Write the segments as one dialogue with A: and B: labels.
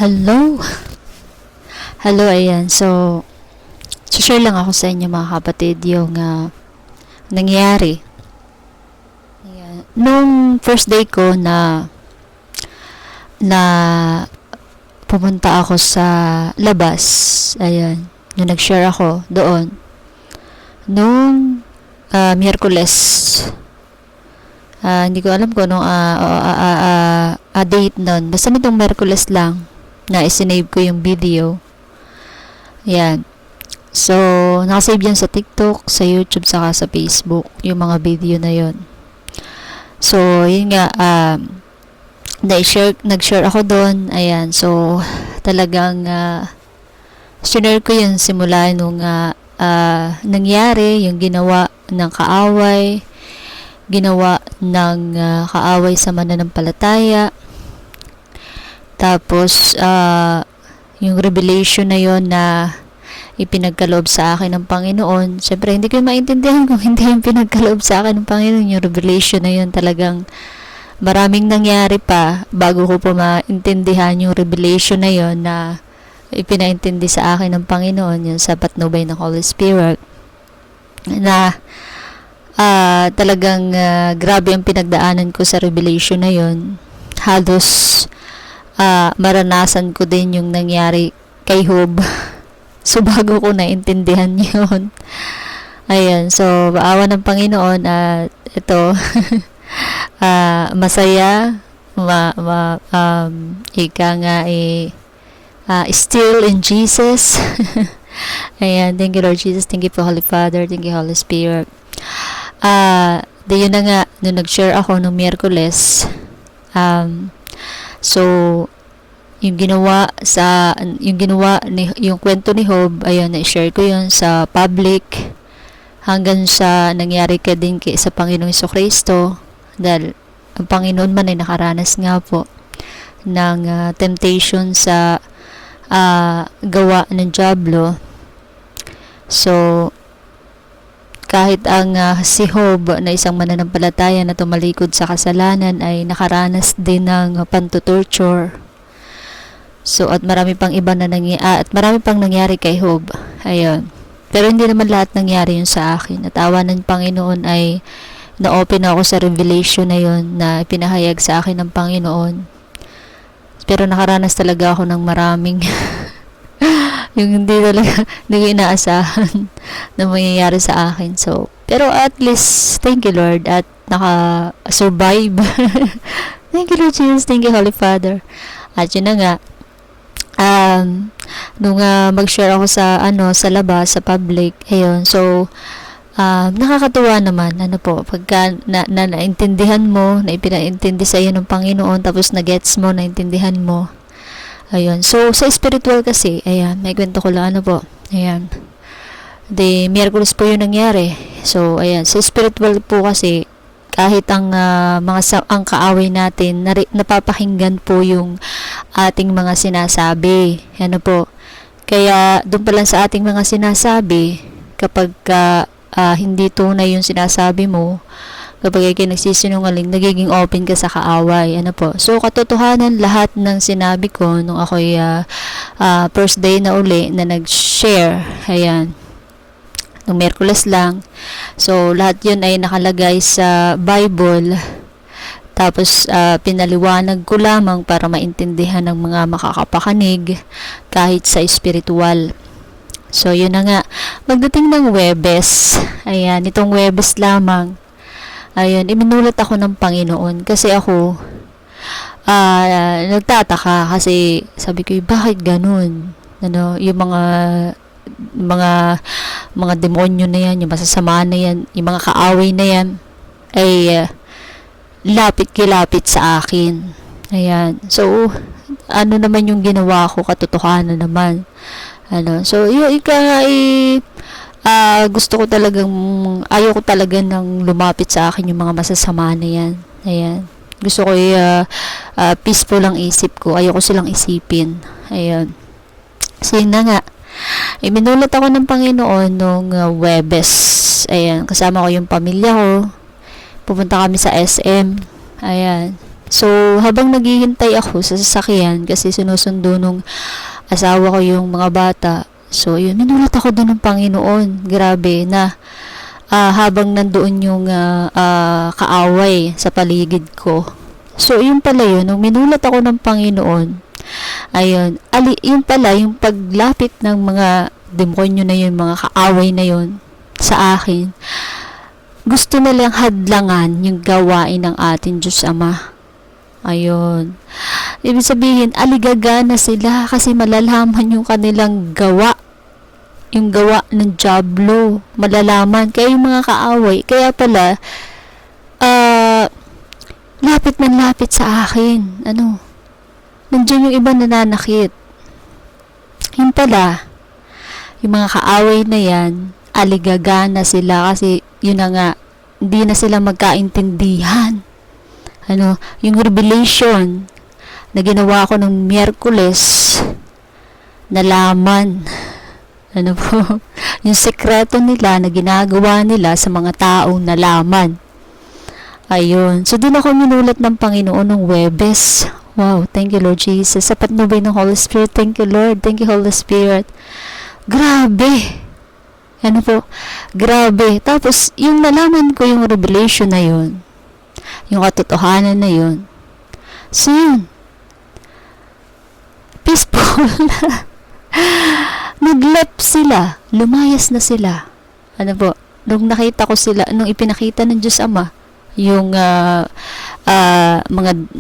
A: Hello. Hello, ayan. So, share lang ako sa inyo mga kapatid yung nangyari. Ayan. Nung first day ko na pumunta ako sa labas, ayan, nung nag-share ako doon, nung Miyerkules, hindi ko alam kung anong date nun. Basta nitong Miyerkules lang na isinave ko yung video. Yan. So, nakasave yan sa TikTok, sa YouTube, saka sa Facebook, yung mga video na yon. So, yun nga, nag-share ako doon. Ayan. So, talagang sinare ko yun simula nung nangyari, yung ginawa ng kaaway, ginawa ng kaaway sa mananampalataya. Tapos, yung revelation na yon na ipinagkaloob sa akin ng Panginoon. Siyempre, hindi ko maintindihan kung hindi yung pinagkaloob sa akin ng Panginoon. Yung revelation na yon talagang maraming nangyari pa bago ko po maintindihan yung revelation na yon na ipinaintindi sa akin ng Panginoon, yung sa patnubay ng Holy Spirit. Na talagang grabe ang pinagdaanan ko sa revelation na yon. Halos maranasan ko din yung nangyari kay Job. So, bago ko naintindihan yun. Ayan. So, maawa ng Panginoon at ito, masaya, ika nga still in Jesus. Ayan. Thank you, Lord Jesus. Thank you po, Holy Father. Thank you, Holy Spirit. Yun na nga, nung nag-share ako nung Miyerkules, so, yung kwento ni Job, ayun, na-share ko yun sa public hanggang sa nangyari sa Panginoong Jesucristo, dahil ang Panginoon man ay nakaranas nga po ng temptation sa gawa ng dyablo. So, kahit ang si Job na isang mananampalataya na tumalikod sa kasalanan ay nakaranas din ng pantutorture. So, at marami pang nangyari kay Job. Ayun. Pero hindi naman lahat nangyari yun sa akin. At awa ng Panginoon ay na-open ako sa revelation na yun na pinahayag sa akin ng Panginoon. Pero nakaranas talaga ako ng maraming yung hindi ko inaasahan na mangyayari sa akin. So, pero at least, thank you Lord, at naka-survive. Thank you Lord Jesus, thank you Holy Father. At yun na nga, nung mag-share ako sa labas, sa public, ayun, so, nakakatuwa naman, pagka naintindihan mo, na ipinaintindi sa iyo ng Panginoon, tapos na-gets mo, naintindihan mo. Ayun. So, sa spiritual kasi, ayan, may kwento ko lang, ayan. Miyerkules po yung nangyari. So, ayan, sa spiritual po kasi, kahit ang ang kaaway natin, napapakinggan po yung ating mga sinasabi. Kaya, doon pa lang sa ating mga sinasabi, kapag hindi tunay yung sinasabi mo, kapag ikaw nagsisinungaling, nagiging open ka sa kaaway. So, katotohanan, lahat ng sinabi ko nung ako'y first day na uli na nag-share, ayan, nung Miyerkules lang. So, lahat yun ay nakalagay sa Bible. Tapos, pinaliwanag ko lamang para maintindihan ng mga makakapakinig kahit sa spiritual. So, yun na nga. Magdating ng Huwebes, ayan, itong Huwebes lamang, ayun, iminulat ako ng Panginoon kasi ako nagtataka kasi sabi ko, bakit ganun? Yung mga demonyo na yan, yung masasama na yan, yung mga kaaway na yan ay lapit sa akin. Ayan. So, ano naman yung ginawa ko, katotohanan naman. So, yung gusto ko ayaw ko talaga nang lumapit sa akin yung mga masasama na yan. Ayan. Gusto ko peaceful ang isip ko. Ayaw ko silang isipin. Ayan. So, yun na nga. Iminulat ako ng Panginoon nung Huwebes. Ayan. Kasama ko yung pamilya ko. Pupunta kami sa SM. Ayan. So, habang naghihintay ako sa sasakyan, kasi sinusundo nung asawa ko yung mga bata, so, yun, minulat ako doon ng Panginoon. Grabe na, habang nandoon yung kaaway sa paligid ko. So, yun pala yun, nung minulat ako ng Panginoon, ayun, yun pala, yung paglapit ng mga demonyo na yun, mga kaaway na yun, sa akin, gusto nilang hadlangan yung gawain ng ating Diyos Ama. Ayun. Ibig sabihin, aligaga na sila kasi malalaman yung kanilang gawa. Yung gawa ng dyablo. Malalaman. Kaya yung mga kaaway, kaya pala, lapit man lapit sa akin. Nandiyan yung iba nananakit. Yun pala, yung mga kaaway na yan, aligaga na sila kasi yun na nga, hindi na sila magkaintindihan. Yung revelation na ginawa ko nung Miyerkules, nalaman. Yung sekreto nila na ginagawa nila sa mga taong nalaman. Ayun. So, din ako minulat ng Panginoon ng Huwebes. Wow, thank you Lord Jesus. Sapat na ba ng Holy Spirit? Thank you Lord. Thank you Holy Spirit. Grabe. Grabe. Tapos, yung nalaman ko yung revelation na yun, yung katotohanan na yun, so yun, peaceful. Naglap sila, lumayas na sila. Nung nakita ko sila, nung ipinakita ng Diyos Ama, yung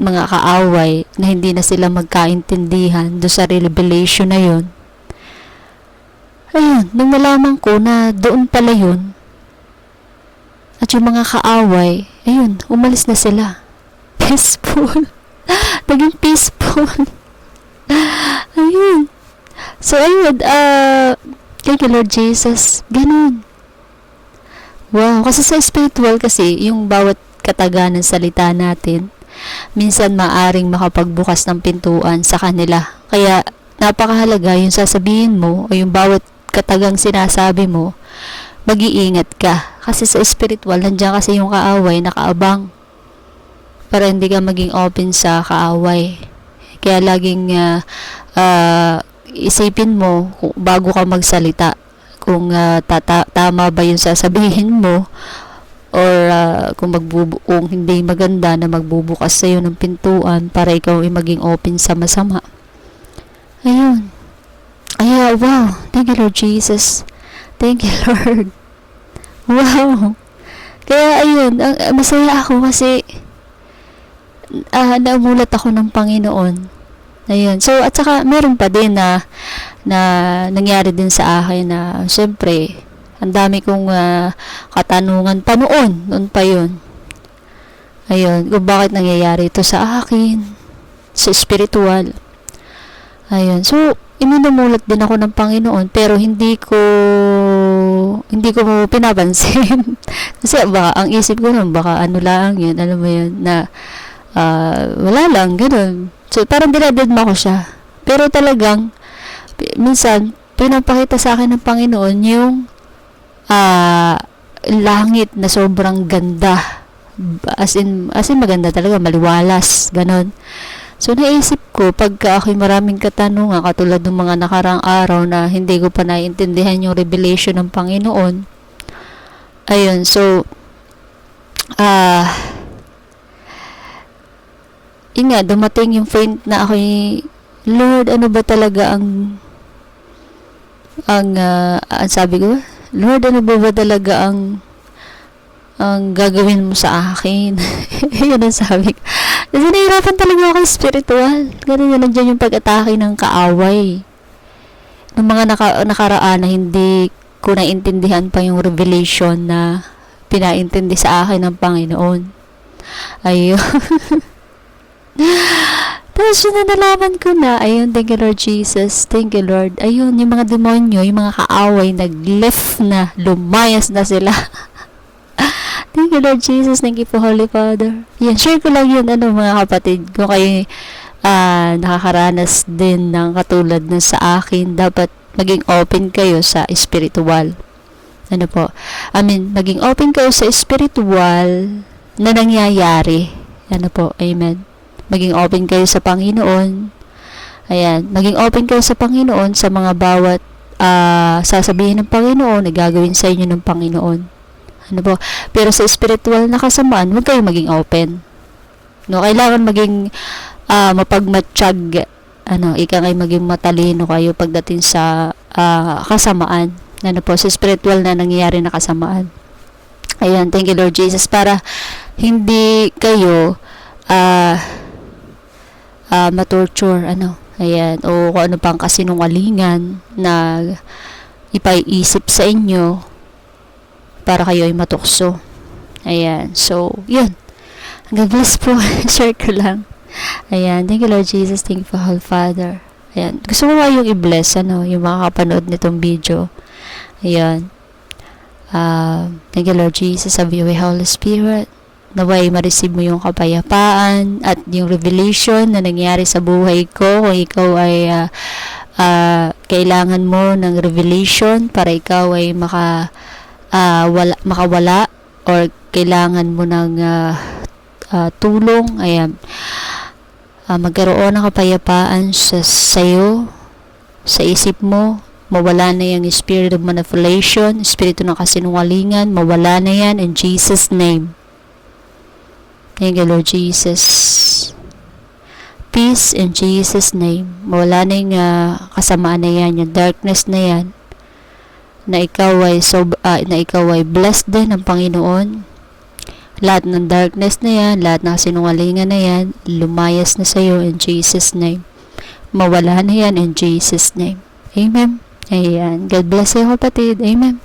A: mga kaaway na hindi na sila magkaintindihan do sa revelation na yun, ayun, nung nalaman ko na doon pala yun, at yung mga kaaway, ayun, umalis na sila. Peaceful. Naging peaceful. Ayun. So, ayun, thank you Lord Jesus. Ganun. Wow. Kasi sa spiritual kasi, yung bawat kataga ng salita natin, minsan maaring makapagbukas ng pintuan sa kanila. Kaya, napakahalaga yung sasabihin mo, o yung bawat katagang sinasabi mo, mag-iingat ka. Kasi sa spiritual, nandiyan kasi yung kaaway, nakaabang. Para hindi ka maging open sa kaaway. Kaya laging isipin mo bago ka magsalita kung tama ba yung sasabihin mo, or kung hindi maganda na magbubukas sa'yo ng pintuan para ikaw ay maging open sa masama. Ayun. Wow. Thank you Lord Jesus. Thank you Lord. Wow. Kaya ayun, masaya ako kasi naumulat ako ng Panginoon. Ayun. So, at saka meron pa din na nangyari din sa akin na syempre, ang dami kong katanungan pa noon pa yun. Ayun, kung bakit nangyayari ito sa akin, sa spiritual. Ayun. So, iminumulat din ako ng Panginoon pero hindi ko pinapansin. Kasi baka ang isip ko nun, baka ano lang yun, alam mo yun, na wala lang, gano'n. So, parang dinadadma ko siya. Pero talagang, minsan, pinapakita sa akin ng Panginoon yung langit na sobrang ganda. As in maganda talaga, maliwalas, gano'n. So, naisip ko, pagka ako'y maraming katanungan, katulad ng mga nakarang araw na hindi ko pa naiintindihan yung revelation ng Panginoon. Ayun, so, yun nga, dumating yung point na ako'y, Lord, ano ba talaga ang sabi ko, Lord, ano ba talaga ang gagawin mo sa akin? Yun ang sabi ko. Kasi nahirapan talaga ako spiritual. Ganun yun, nandiyan yung pag-atake ng kaaway. Ng mga nakaraan na hindi ko naintindihan pa yung revelation na pinaintindi sa akin ng Panginoon. Ayun. Tapos yun na nalaman ko na. Ayun, thank you Lord Jesus. Thank you Lord. Ayun, yung mga demonyo, yung mga kaaway, nag-left na, lumayas na sila. Thank you Lord Jesus. Thank you po Holy Father. Yan, share ko lang yun, mga kapatid. Kung kayo nakakaranas din ng katulad na sa akin, dapat maging open kayo sa spiritual. Maging open kayo sa spiritual na nangyayari. Amen. maging open kayo sa Panginoon. Ayan, maging open kayo sa Panginoon sa mga bawat sasabihin ng Panginoon, gagawin sa inyo ng Panginoon. Ano po? Pero sa spiritual na kasamaan, huwag kayo maging open. No, kailangan maging mapagmatsyag, ika ngay maging matalino kayo pagdating sa kasamaan. Ano po, sa spiritual na nangyayari na kasamaan. Ayan, thank you Lord Jesus, para hindi kayo matorture, ayan, o kung ano pang kasinungalingan na ipaiisip sa inyo para kayo ay matukso. Ayan, so, yun. God bless po. Share ko lang. Ayan, thank you Lord Jesus, thank you for Holy Father. Ayan, gusto ko kayong i-bless, yung makakapanood nitong video. Ayan. Thank you Lord Jesus, have your way Holy Spirit. Naway ma-receive mo yung kapayapaan at yung revelation na nangyari sa buhay ko. Kung ikaw ay kailangan mo ng revelation para ikaw ay makawala or kailangan mo ng tulong, ayan, magkaroon ng kapayapaan sa'yo, sa isip mo, mawala na yung spirit of manipulation, espiritu ng kasinungalingan, mawala na yan in Jesus' name. Thank you Lord Jesus. Peace in Jesus' name. Mawala na yung kasamaan na yan, yung darkness na yan, na ikaw ay blessed din ng Panginoon. Lahat ng darkness na yan, lahat ng sinungalingan na yan, lumayas na sa iyo in Jesus' name. Mawala na yan in Jesus' name. Amen. Ayan. God bless you kapatid. Amen.